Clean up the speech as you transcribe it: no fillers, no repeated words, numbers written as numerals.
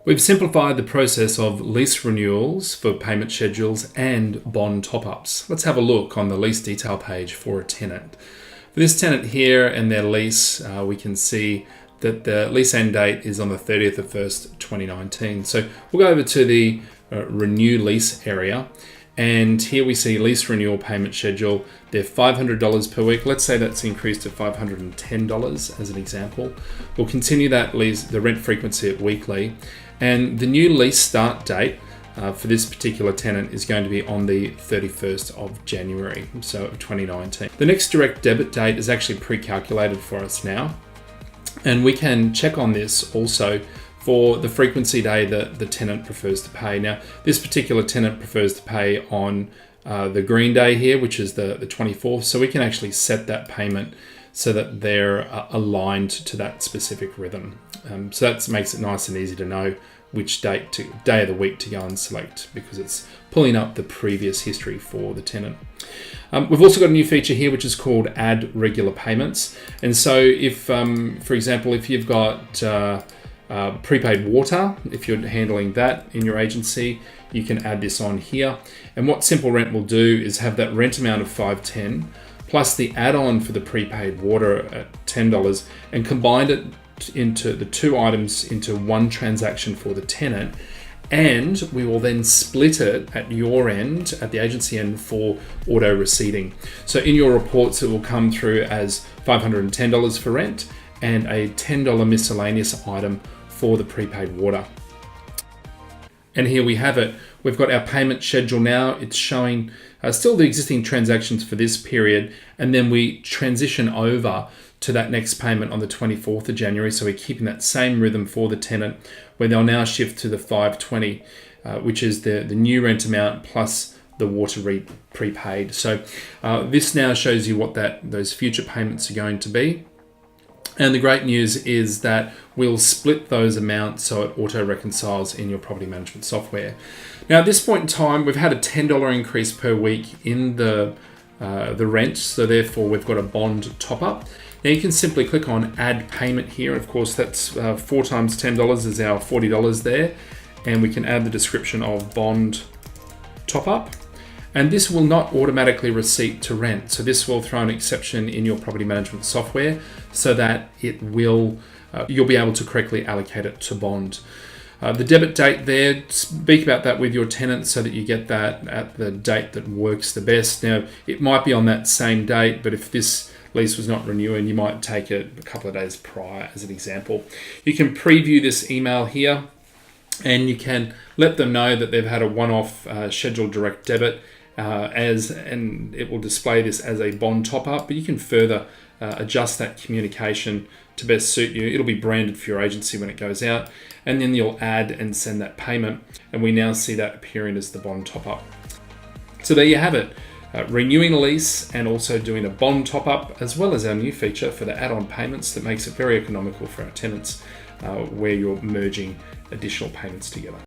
We've simplified the process of lease renewals for payment schedules and bond top-ups. Let's have a look on the lease detail page for a tenant. For this tenant here and their lease, we can see that the lease end date is on the 30th of 1st, 2019. So we'll go over to the renew lease area. And here we see lease renewal payment schedule. They're $500 per week. Let's say that's increased to $510 as an example. We'll continue that the rent frequency at weekly. And the new lease start date for this particular tenant is going to be on the 31st of January, so of 2019. The next direct debit date is actually pre-calculated for us now. And we can check on this also for the frequency day that the tenant prefers to pay. Now, this particular tenant prefers to pay on the green day here, which is the 24th. So we can actually set that payment so that they're aligned to that specific rhythm. So that makes it nice and easy to know which day of the week to go and select, because it's pulling up the previous history for the tenant. We've also got a new feature here which is called Add Regular Payments. And so if, for example, if you've got prepaid water, if you're handling that in your agency, you can add this on here. And what Simple Rent will do is have that rent amount of $510 plus the add-on for the prepaid water at $10 and combine it into the two items into one transaction for the tenant. And we will then split it at your end, at the agency end, for auto receipting. So in your reports, it will come through as $510 for rent and a $10 miscellaneous item for the prepaid water. And here we have it. We've got our payment schedule now. It's showing still the existing transactions for this period, and then we transition over to that next payment on the 24th of January. So we're keeping that same rhythm for the tenant, where they'll now shift to the $520, which is the new rent amount plus the water prepaid. So this now shows you what those future payments are going to be. And the great news is that we'll split those amounts so it auto-reconciles in your property management software. Now at this point in time, we've had a $10 increase per week in the rent, so therefore we've got a bond top-up. Now you can simply click on Add Payment here. Of course, that's 4 times $10 is our $40 there. And we can add the description of bond top-up. And this will not automatically receipt to rent. So this will throw an exception in your property management software so that it will, you'll be able to correctly allocate it to bond. The debit date there, speak about that with your tenant so that you get that at the date that works the best. Now, it might be on that same date, but if this lease was not renewing, you might take it a couple of days prior as an example. You can preview this email here and you can let them know that they've had a one-off scheduled direct debit and it will display this as a bond top-up, but you can further adjust that communication to best suit you. It'll be branded for your agency when it goes out, and then you'll add and send that payment, and we now see that appearing as the bond top-up. So there you have it, renewing a lease and also doing a bond top-up, as well as our new feature for the add-on payments that makes it very economical for our tenants, where you're merging additional payments together.